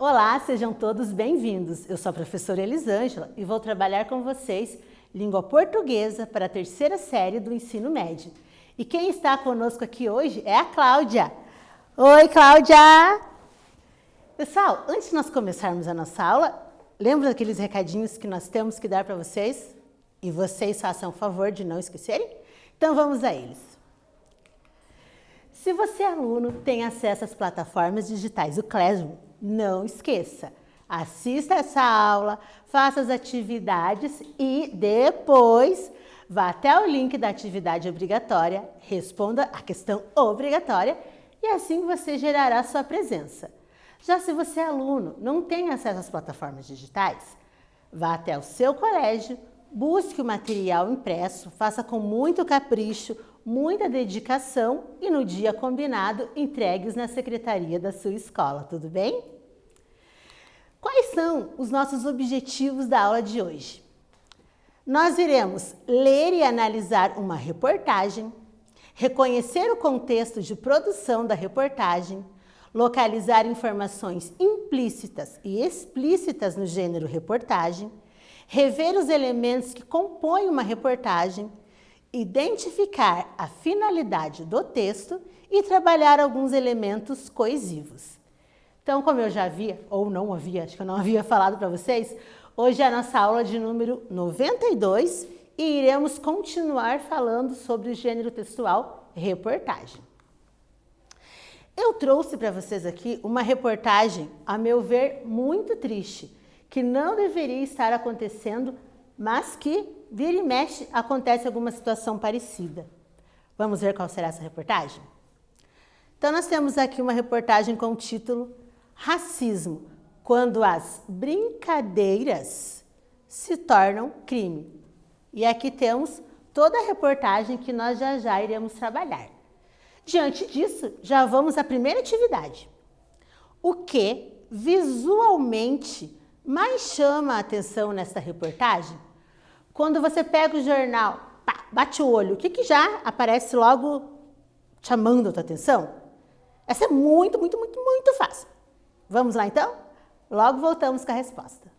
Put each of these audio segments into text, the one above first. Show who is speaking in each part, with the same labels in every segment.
Speaker 1: Olá, sejam todos bem-vindos. Eu sou a professora Elisângela e vou trabalhar com vocês língua portuguesa para a terceira série do ensino médio. E quem está conosco aqui hoje é a Cláudia. Oi, Cláudia! Pessoal, antes de nós começarmos a nossa aula, lembra daqueles recadinhos que nós temos que dar para vocês? E vocês façam o favor de não esquecerem? Então vamos a eles. Se você é aluno, tem acesso às plataformas digitais do Classroom, não esqueça, assista essa aula, faça as atividades e depois vá até o link da atividade obrigatória, responda a questão obrigatória e assim você gerará sua presença. Já se você é aluno, não tem acesso às plataformas digitais, vá até o seu colégio, busque o material impresso, faça com muito capricho, muita dedicação e no dia combinado entregue-os na secretaria da sua escola, tudo bem? Quais são os nossos objetivos da aula de hoje? Nós iremos ler e analisar uma reportagem, reconhecer o contexto de produção da reportagem, localizar informações implícitas e explícitas no gênero reportagem, rever os elementos que compõem uma reportagem, identificar a finalidade do texto e trabalhar alguns elementos coesivos. Então, como eu já havia, ou não havia, acho que eu não havia falado para vocês, hoje é a nossa aula de número 92 e iremos continuar falando sobre o gênero textual reportagem. Eu trouxe para vocês aqui uma reportagem, a meu ver, muito triste, que não deveria estar acontecendo, mas que, vira e mexe, acontece alguma situação parecida. Vamos ver qual será essa reportagem? Então, nós temos aqui uma reportagem com o título Racismo, quando as brincadeiras se tornam crime. E aqui temos toda a reportagem que nós já iremos trabalhar. Diante disso, já vamos à primeira atividade. O que visualmente mais chama a atenção nessa reportagem? Quando você pega o jornal, pá, bate o olho, o que já aparece logo chamando a tua atenção? Essa é muito fácil. Vamos lá então? Logo voltamos com a resposta.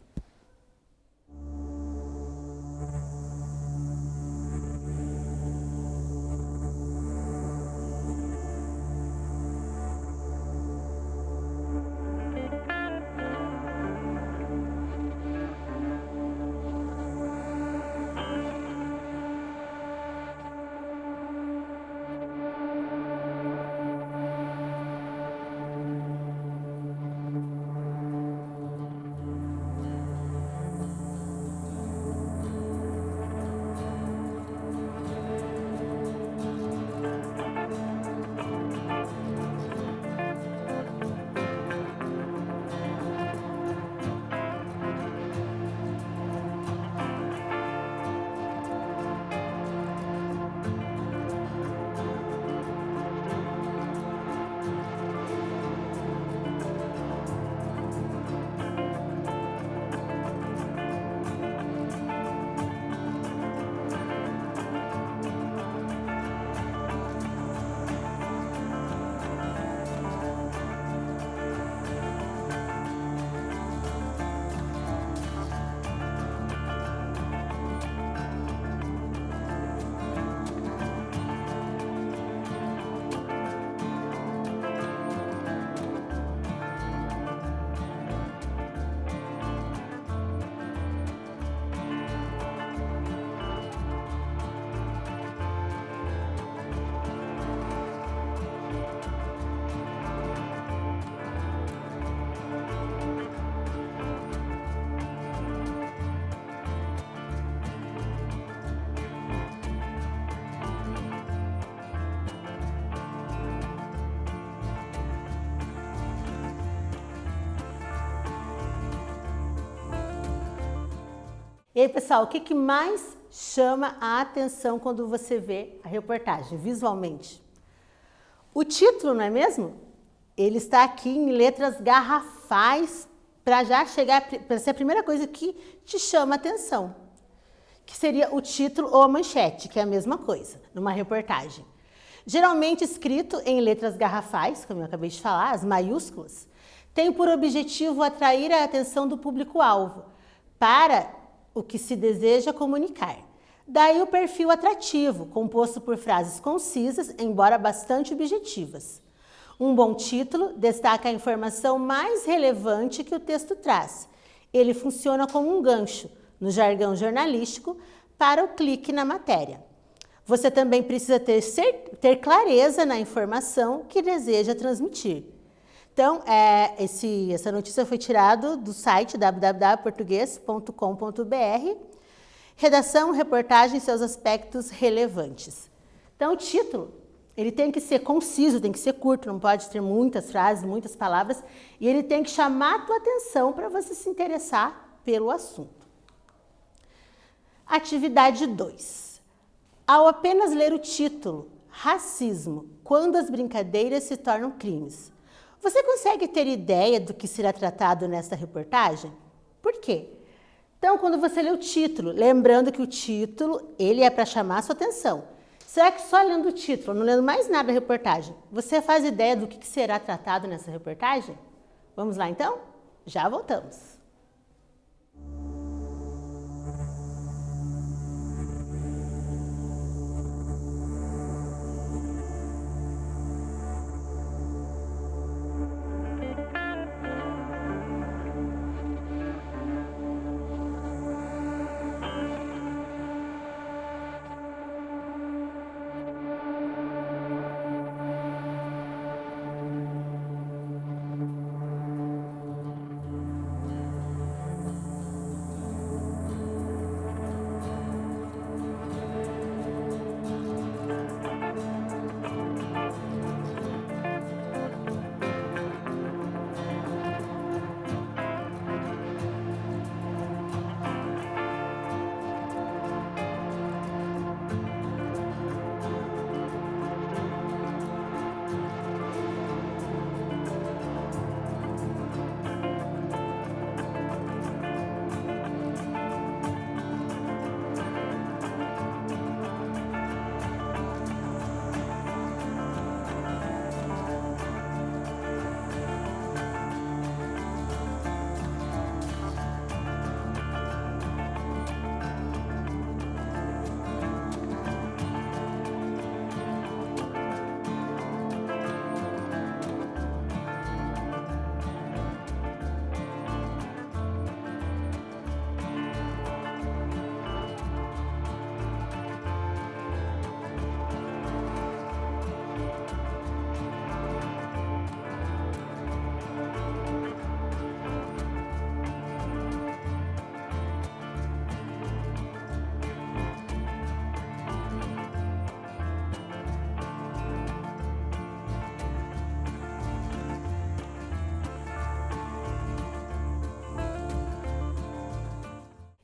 Speaker 1: E aí, pessoal, o que mais chama a atenção quando você vê a reportagem, visualmente? O título, não é mesmo? Ele está aqui em letras garrafais para já chegar, para ser a primeira coisa que te chama a atenção. Que seria o título ou a manchete, que é a mesma coisa, numa reportagem. Geralmente escrito em letras garrafais, como eu acabei de falar, as maiúsculas, tem por objetivo atrair a atenção do público-alvo para o que se deseja comunicar. Daí o perfil atrativo, composto por frases concisas, embora bastante objetivas. Um bom título destaca a informação mais relevante que o texto traz. Ele funciona como um gancho, no jargão jornalístico, para o clique na matéria. Você também precisa ter clareza na informação que deseja transmitir. Então, essa notícia foi tirada do site www.portugues.com.br. Redação, reportagem e seus aspectos relevantes. Então, o título, ele tem que ser conciso, tem que ser curto, não pode ter muitas frases, muitas palavras, e ele tem que chamar a tua atenção para você se interessar pelo assunto. Atividade 2. Ao apenas ler o título, Racismo, quando as brincadeiras se tornam crimes, você consegue ter ideia do que será tratado nesta reportagem? Por quê? Então, quando você lê o título, lembrando que o título, ele é para chamar a sua atenção. Será que só lendo o título, não lendo mais nada da reportagem, você faz ideia do que será tratado nessa reportagem? Vamos lá então? Já voltamos.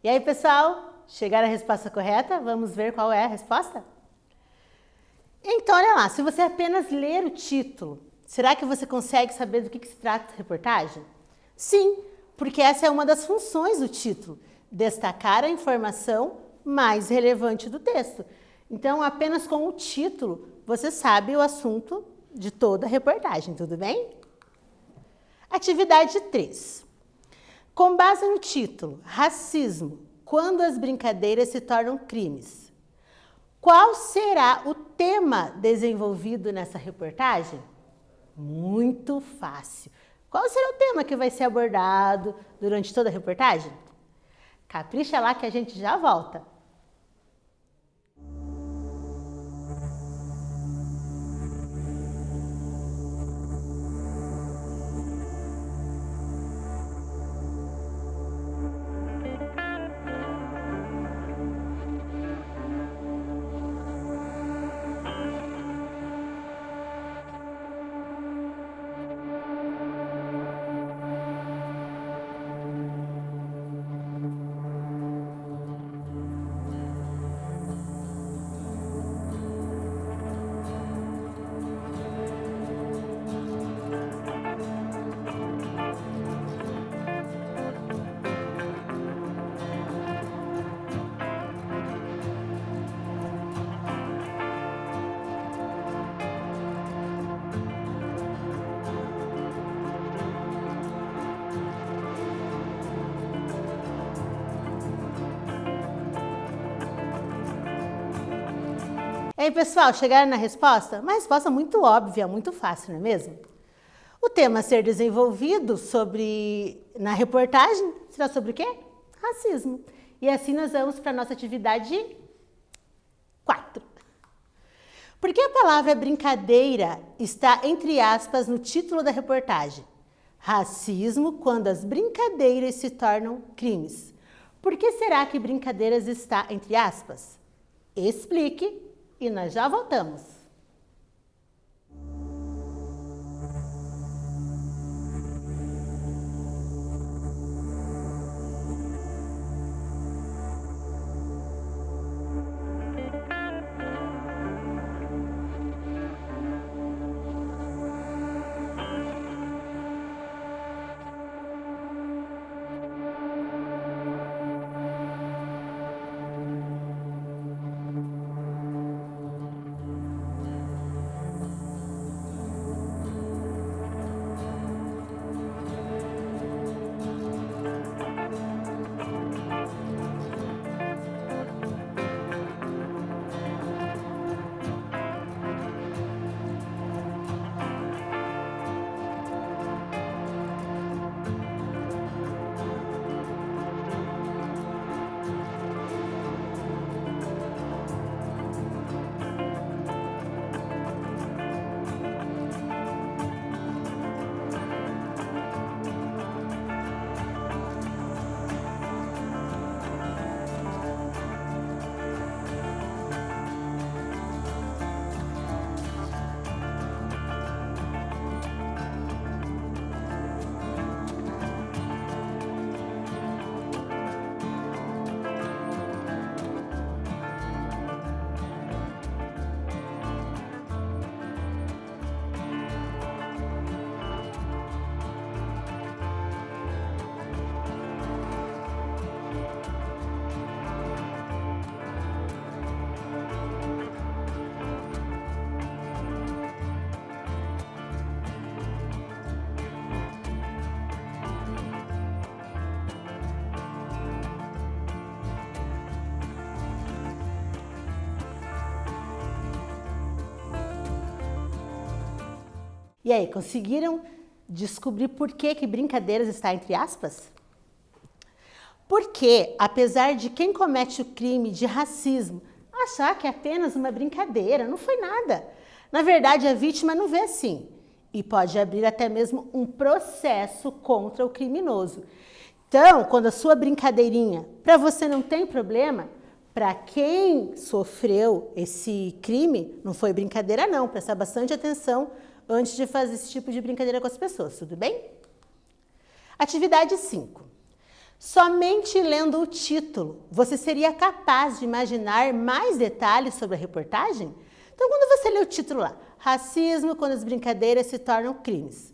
Speaker 1: E aí, pessoal, chegaram à resposta correta? Vamos ver qual é a resposta? Então, olha lá, se você apenas ler o título, será que você consegue saber do que se trata a reportagem? Sim, porque essa é uma das funções do título, destacar a informação mais relevante do texto. Então, apenas com o título, você sabe o assunto de toda a reportagem, tudo bem? Atividade 3. Com base no título, Racismo, quando as brincadeiras se tornam crimes. Qual será o tema desenvolvido nessa reportagem? Muito fácil. Qual será o tema que vai ser abordado durante toda a reportagem? Capricha lá que a gente já volta. E aí, pessoal, chegaram na resposta? Uma resposta muito óbvia, muito fácil, não é mesmo? O tema a ser desenvolvido na reportagem será sobre o quê? Racismo. E assim nós vamos para a nossa atividade 4. Por que a palavra brincadeira está entre aspas no título da reportagem? Racismo quando as brincadeiras se tornam crimes. Por que será que brincadeiras está entre aspas? Explique e nós já voltamos. E aí, conseguiram descobrir por que brincadeiras está entre aspas? Porque, apesar de quem comete o crime de racismo achar que é apenas uma brincadeira, não foi nada. Na verdade, a vítima não vê assim e pode abrir até mesmo um processo contra o criminoso. Então, quando a sua brincadeirinha, para você não tem problema, para quem sofreu esse crime, não foi brincadeira não, prestar bastante atenção antes de fazer esse tipo de brincadeira com as pessoas, tudo bem? Atividade 5. Somente lendo o título, você seria capaz de imaginar mais detalhes sobre a reportagem? Então, quando você lê o título lá, racismo quando as brincadeiras se tornam crimes,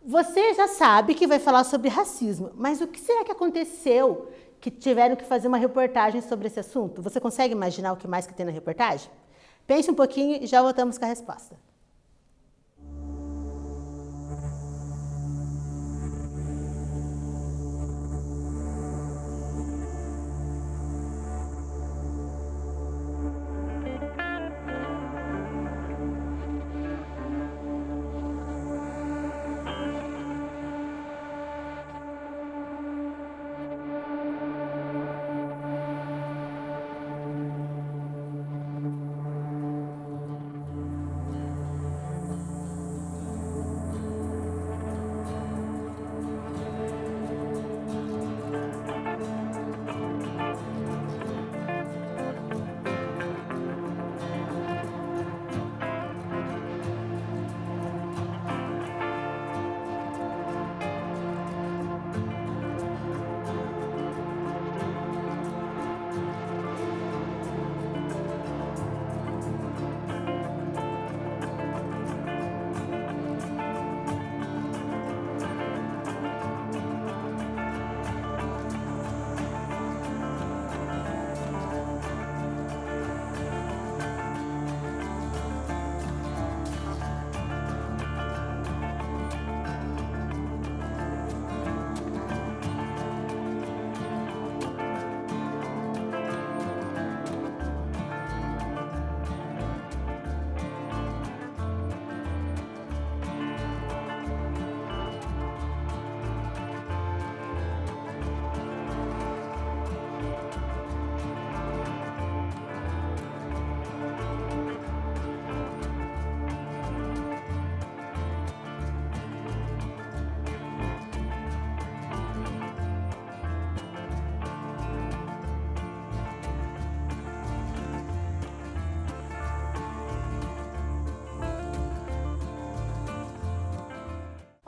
Speaker 1: você já sabe que vai falar sobre racismo, mas o que será que aconteceu que tiveram que fazer uma reportagem sobre esse assunto? Você consegue imaginar o que mais que tem na reportagem? Pense um pouquinho e já voltamos com a resposta.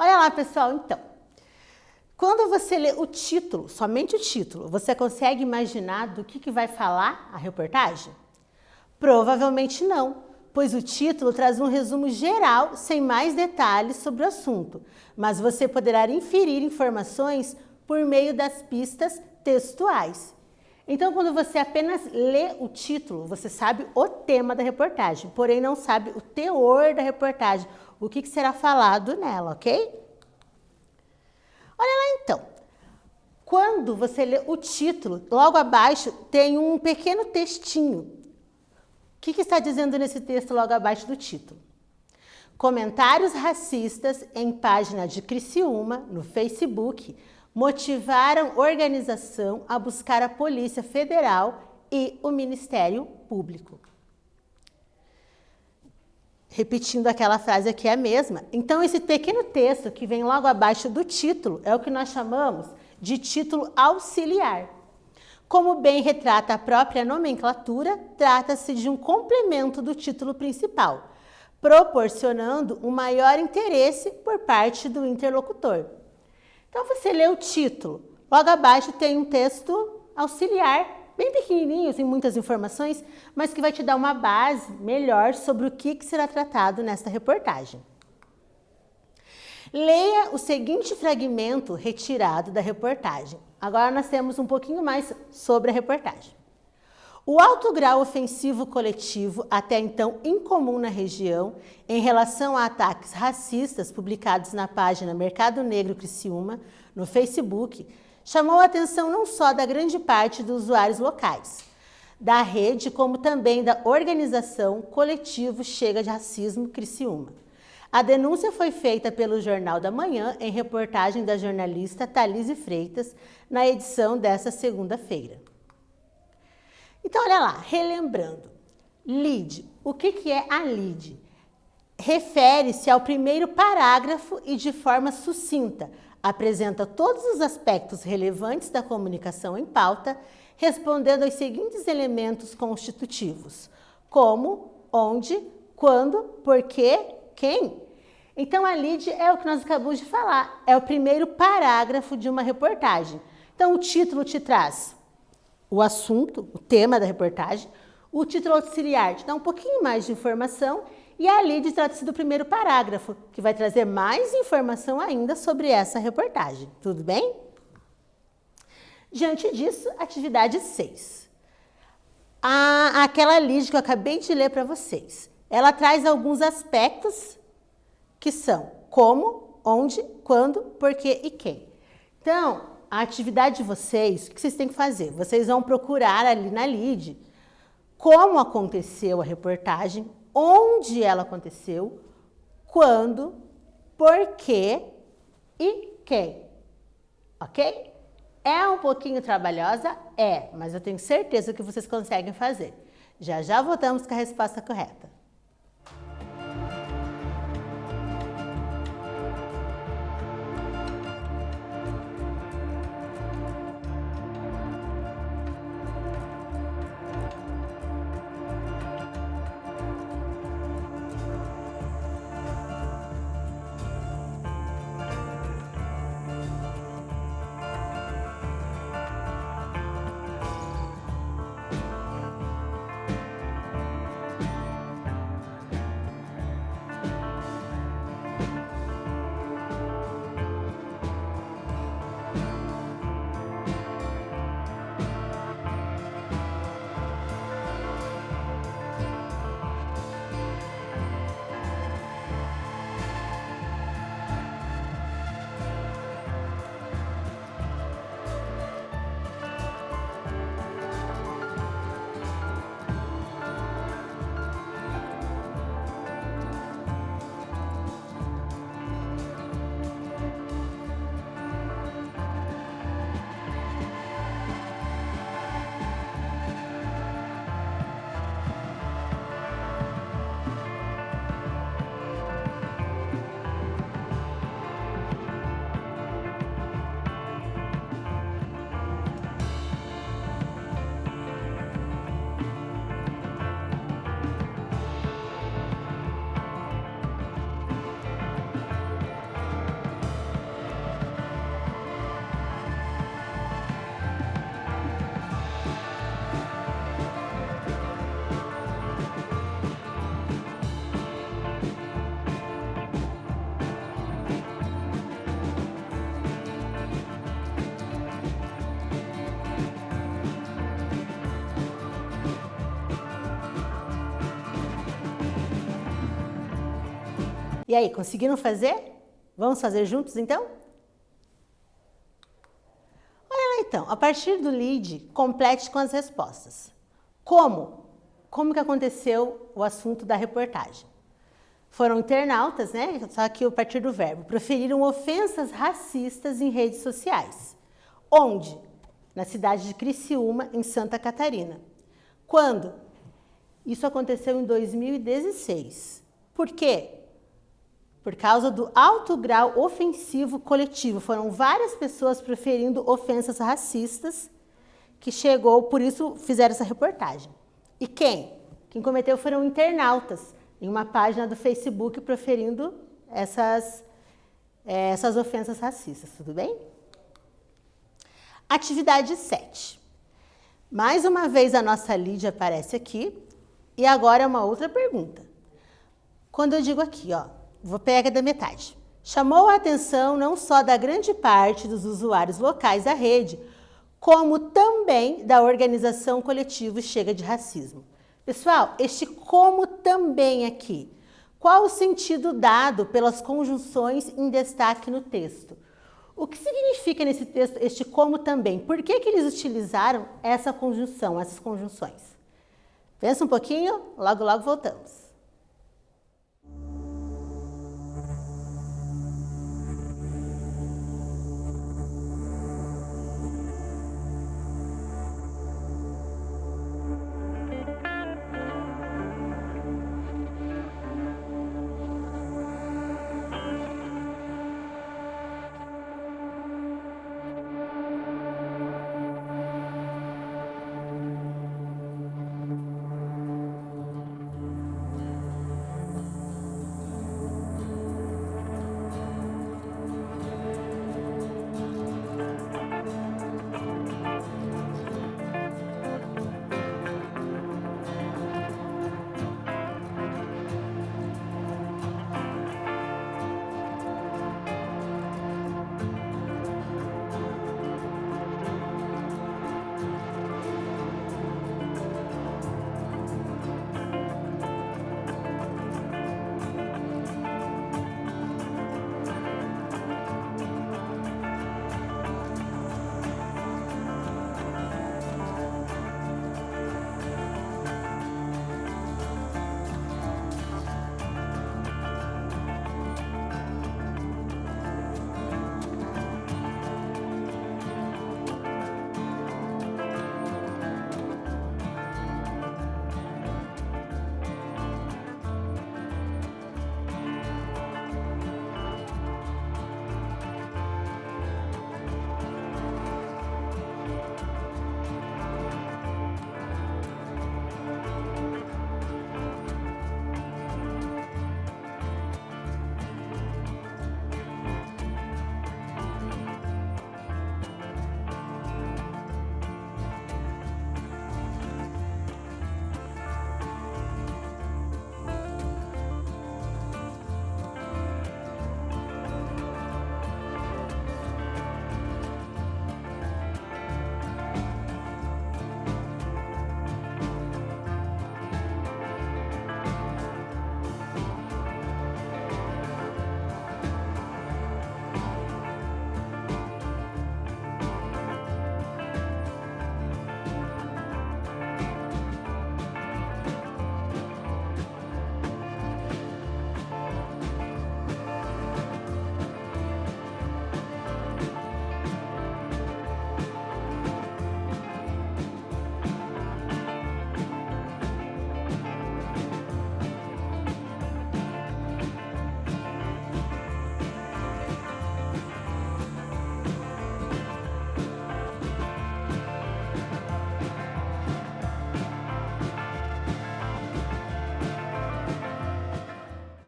Speaker 1: Olha lá, pessoal, então. Quando você lê o título, somente o título, você consegue imaginar do que vai falar a reportagem? Provavelmente não, pois o título traz um resumo geral, sem mais detalhes sobre o assunto, mas você poderá inferir informações por meio das pistas textuais. Então, quando você apenas lê o título, você sabe o tema da reportagem, porém não sabe o teor da reportagem, o que será falado nela, ok? Olha lá então. Quando você lê o título, logo abaixo tem um pequeno textinho. O que está dizendo nesse texto logo abaixo do título? Comentários racistas em página de Criciúma, no Facebook, motivaram organização a buscar a Polícia Federal e o Ministério Público. Repetindo aquela frase aqui é a mesma. Então, esse pequeno texto que vem logo abaixo do título é o que nós chamamos de título auxiliar. Como bem retrata a própria nomenclatura, trata-se de um complemento do título principal, proporcionando um maior interesse por parte do interlocutor. Então, você lê o título, logo abaixo tem um texto auxiliar, bem pequenininho, sem muitas informações, mas que vai te dar uma base melhor sobre o que será tratado nesta reportagem. Leia o seguinte fragmento retirado da reportagem. Agora nós temos um pouquinho mais sobre a reportagem. O alto grau ofensivo coletivo, até então incomum na região, em relação a ataques racistas publicados na página Mercado Negro Criciúma, no Facebook, chamou a atenção não só da grande parte dos usuários locais, da rede, como também da organização Coletivo Chega de Racismo Criciúma. A denúncia foi feita pelo Jornal da Manhã, em reportagem da jornalista Thalise Freitas, na edição desta segunda-feira. Então, olha lá, relembrando, lead. O que é a lead? Refere-se ao primeiro parágrafo e, de forma sucinta, apresenta todos os aspectos relevantes da comunicação em pauta, respondendo aos seguintes elementos constitutivos: como, onde, quando, porquê, quem. Então, a lead é o que nós acabamos de falar, é o primeiro parágrafo de uma reportagem. Então, o título te traz o assunto, o tema da reportagem, o título auxiliar te dá um pouquinho mais de informação e a lead trata-se do primeiro parágrafo, que vai trazer mais informação ainda sobre essa reportagem. Tudo bem? Diante disso, atividade 6. Aquela lead que eu acabei de ler para vocês, ela traz alguns aspectos que são como, onde, quando, porquê e quem. Então, a atividade de vocês, o que vocês têm que fazer? Vocês vão procurar ali na lead como aconteceu a reportagem, onde ela aconteceu, quando, porquê e quem. Ok? É um pouquinho trabalhosa? É, mas eu tenho certeza que vocês conseguem fazer. Já já voltamos com a resposta correta. E aí, conseguiram fazer? Vamos fazer juntos, então? Olha lá, então. A partir do lead, complete com as respostas. Como? Como que aconteceu o assunto da reportagem? Foram internautas, né? Só que a partir do verbo. Proferiram ofensas racistas em redes sociais. Onde? Na cidade de Criciúma, em Santa Catarina. Quando? Isso aconteceu em 2016. Por quê? Por causa do alto grau ofensivo coletivo. Foram várias pessoas proferindo ofensas racistas que chegou, por isso fizeram essa reportagem. E quem? Quem cometeu foram internautas em uma página do Facebook proferindo essas ofensas racistas, tudo bem? Atividade 7. Mais uma vez a nossa Lídia aparece aqui e agora é uma outra pergunta. Quando eu digo aqui, ó, vou pegar da metade. Chamou a atenção não só da grande parte dos usuários locais da rede, como também da organização coletiva Chega de Racismo. Pessoal, este como também aqui, qual o sentido dado pelas conjunções em destaque no texto? O que significa nesse texto este como também? Por que eles utilizaram essa conjunção, essas conjunções? Pensa um pouquinho, logo voltamos.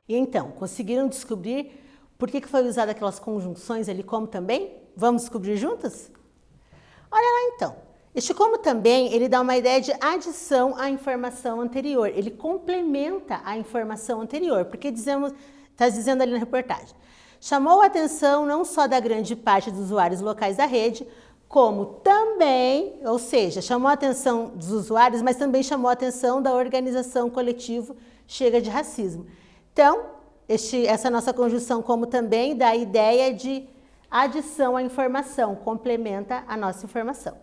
Speaker 1: E então, conseguiram descobrir por que foi usada aquelas conjunções ali como também? Vamos descobrir juntas? Olha lá então. Este como também, ele dá uma ideia de adição à informação anterior. Ele complementa a informação anterior, porque está dizendo ali na reportagem. Chamou a atenção não só da grande parte dos usuários locais da rede, como também, ou seja, chamou a atenção dos usuários, mas também chamou a atenção da organização coletiva Chega de Racismo. Então, essa nossa conjunção como também da ideia de adição à informação, complementa a nossa informação.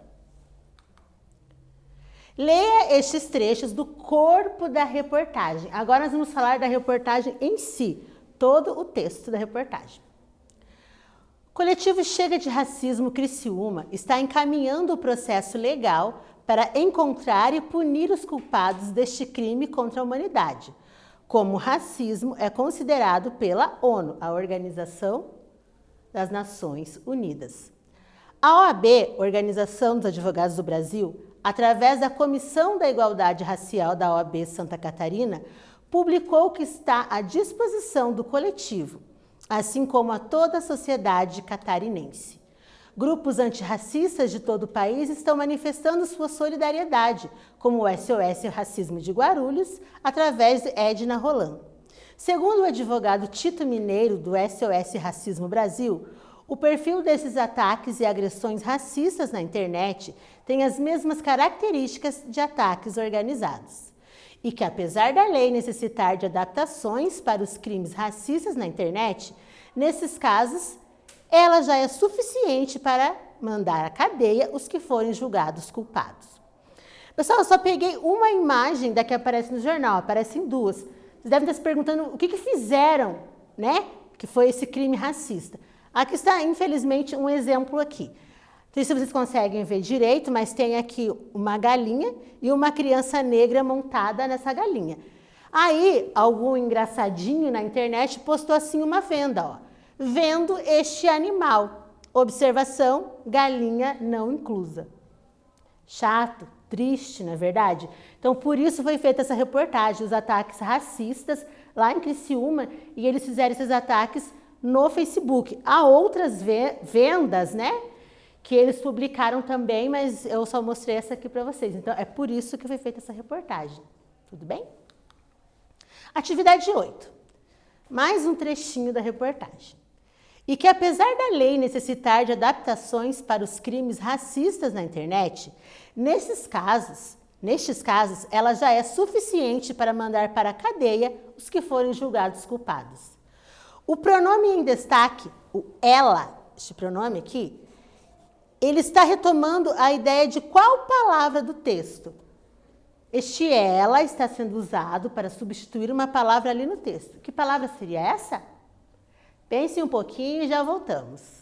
Speaker 1: Leia estes trechos do corpo da reportagem. Agora nós vamos falar da reportagem em si, todo o texto da reportagem. O coletivo Chega de Racismo Criciúma está encaminhando o processo legal para encontrar e punir os culpados deste crime contra a humanidade, como o racismo é considerado pela ONU, a Organização das Nações Unidas. A OAB, Organização dos Advogados do Brasil, através da Comissão da Igualdade Racial da OAB Santa Catarina, publicou que está à disposição do coletivo, assim como a toda a sociedade catarinense. Grupos antirracistas de todo o país estão manifestando sua solidariedade, como o SOS Racismo de Guarulhos, através de Edna Roland. Segundo o advogado Tito Mineiro, do SOS Racismo Brasil, o perfil desses ataques e agressões racistas na internet tem as mesmas características de ataques organizados. E que, apesar da lei necessitar de adaptações para os crimes racistas na internet, nesses casos, ela já é suficiente para mandar à cadeia os que forem julgados culpados. Pessoal, eu só peguei uma imagem da que aparece no jornal, aparecem duas. Vocês devem estar se perguntando o que fizeram, né? Que foi esse crime racista. Aqui está, infelizmente, um exemplo aqui. Não sei se vocês conseguem ver direito, mas tem aqui uma galinha e uma criança negra montada nessa galinha. Aí, algum engraçadinho na internet postou assim uma venda, ó. Vendo este animal. Observação, galinha não inclusa. Chato, triste, não é verdade? Então, por isso foi feita essa reportagem, os ataques racistas lá em Criciúma, e eles fizeram esses ataques no Facebook. Há outras vendas, né, que eles publicaram também, mas eu só mostrei essa aqui para vocês. Então, é por isso que foi feita essa reportagem. Tudo bem? Atividade 8. Mais um trechinho da reportagem. E que, apesar da lei necessitar de adaptações para os crimes racistas na internet, nestes casos, ela já é suficiente para mandar para a cadeia os que forem julgados culpados. O pronome em destaque, o ela, este pronome aqui, ele está retomando a ideia de qual palavra do texto? Este ela está sendo usado para substituir uma palavra ali no texto. Que palavra seria essa? Pense um pouquinho e já voltamos.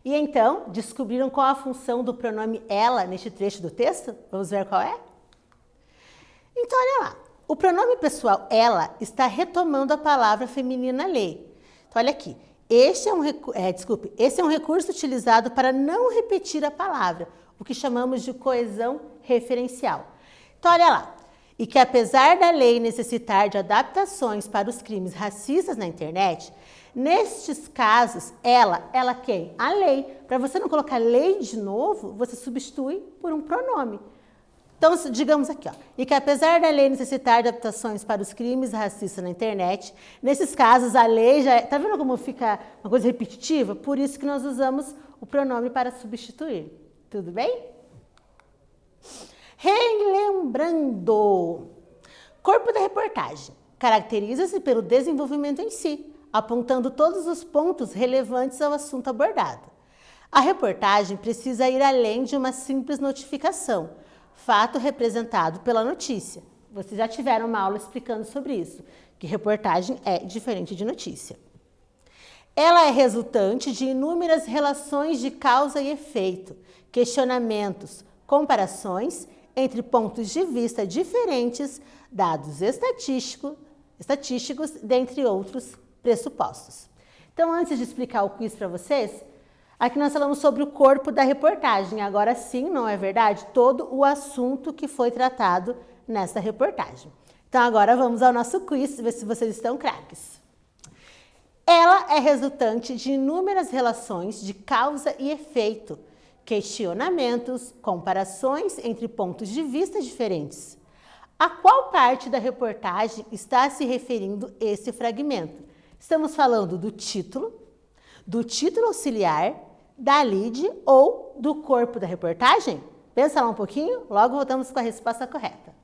Speaker 1: E então, descobriram qual a função do pronome ela neste trecho do texto? Vamos ver qual é? Então, olha lá. O pronome pessoal ela está retomando a palavra feminina lei. Então, olha aqui. Esse é um recurso utilizado para não repetir a palavra, o que chamamos de coesão referencial. Então, olha lá. E que apesar da lei necessitar de adaptações para os crimes racistas na internet, nestes casos, ela quem? A lei. Para você não colocar lei de novo, você substitui por um pronome. Então, digamos aqui, ó, e que apesar da lei necessitar de adaptações para os crimes racistas na internet, nesses casos a lei já... Tá vendo como fica uma coisa repetitiva? Por isso que nós usamos o pronome para substituir. Tudo bem? Relembrando. Corpo da reportagem. Caracteriza-se pelo desenvolvimento em si, apontando todos os pontos relevantes ao assunto abordado. A reportagem precisa ir além de uma simples notificação, fato representado pela notícia. Vocês já tiveram uma aula explicando sobre isso, que reportagem é diferente de notícia. Ela é resultante de inúmeras relações de causa e efeito, questionamentos, comparações entre pontos de vista diferentes, dados estatísticos, dentre outros pressupostos. Então, antes de explicar o quiz para vocês, aqui nós falamos sobre o corpo da reportagem. Agora sim, não é verdade? Todo o assunto que foi tratado nessa reportagem. Então, agora vamos ao nosso quiz, ver se vocês estão craques. Ela é resultante de inúmeras relações de causa e efeito, questionamentos, comparações entre pontos de vista diferentes. A qual parte da reportagem está se referindo esse fragmento? Estamos falando do título auxiliar, da lead ou do corpo da reportagem? Pensa lá um pouquinho, logo voltamos com a resposta correta.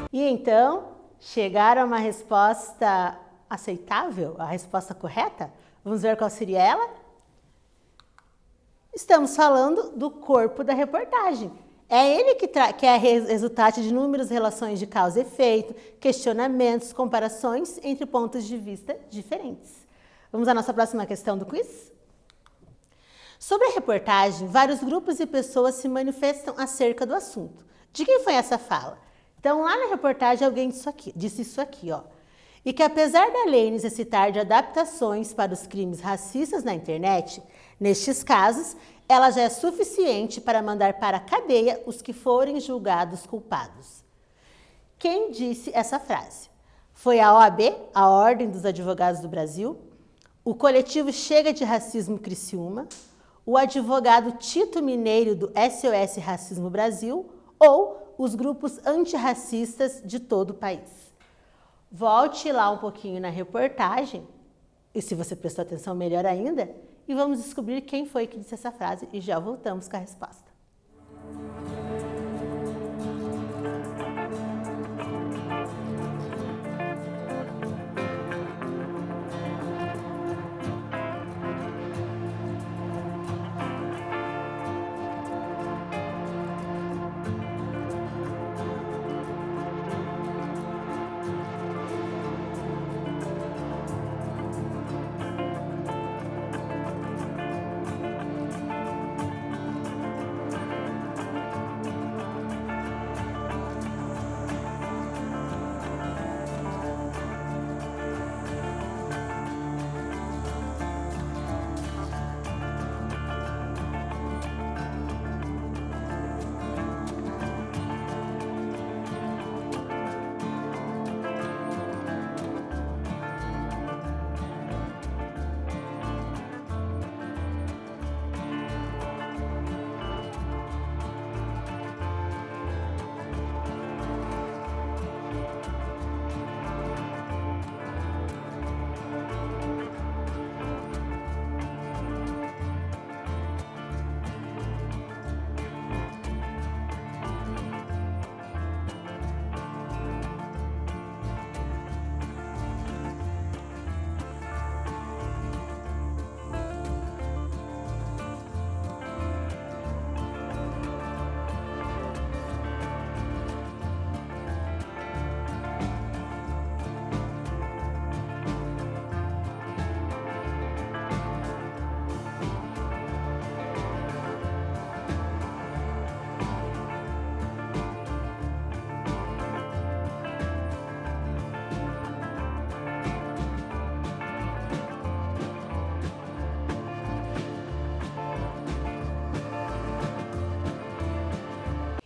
Speaker 1: E então, chegaram a uma resposta aceitável, a resposta correta? Vamos ver qual seria ela? Estamos falando do corpo da reportagem. É ele que é resultado de inúmeras relações de causa e efeito, questionamentos, comparações entre pontos de vista diferentes. Vamos à nossa próxima questão do quiz? Sobre a reportagem, vários grupos e pessoas se manifestam acerca do assunto. De quem foi essa fala? Então, lá na reportagem, alguém disse isso aqui, ó. E que apesar da lei necessitar de adaptações para os crimes racistas na internet, nestes casos, ela já é suficiente para mandar para a cadeia os que forem julgados culpados. Quem disse essa frase? Foi a OAB, a Ordem dos Advogados do Brasil, o coletivo Chega de Racismo Criciúma, o advogado Tito Mineiro do SOS Racismo Brasil ou os grupos antirracistas de todo o país. Volte lá um pouquinho na reportagem, e se você prestou atenção, melhor ainda, e vamos descobrir quem foi que disse essa frase e já voltamos com a resposta.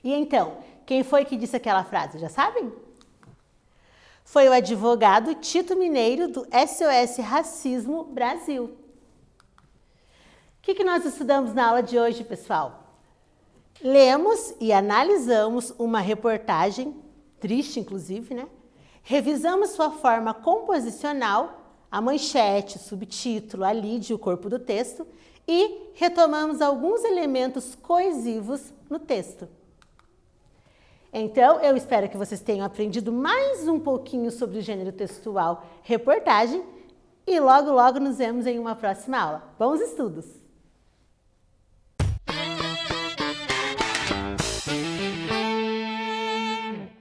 Speaker 1: E então, quem foi que disse aquela frase, já sabem? Foi o advogado Tito Mineiro, do SOS Racismo Brasil. O que nós estudamos na aula de hoje, pessoal? Lemos e analisamos uma reportagem, triste inclusive, né? Revisamos sua forma composicional, a manchete, o subtítulo, a lead, o corpo do texto, e retomamos alguns elementos coesivos no texto. Então, eu espero que vocês tenham aprendido mais um pouquinho sobre o gênero textual reportagem e logo, logo nos vemos em uma próxima aula. Bons estudos!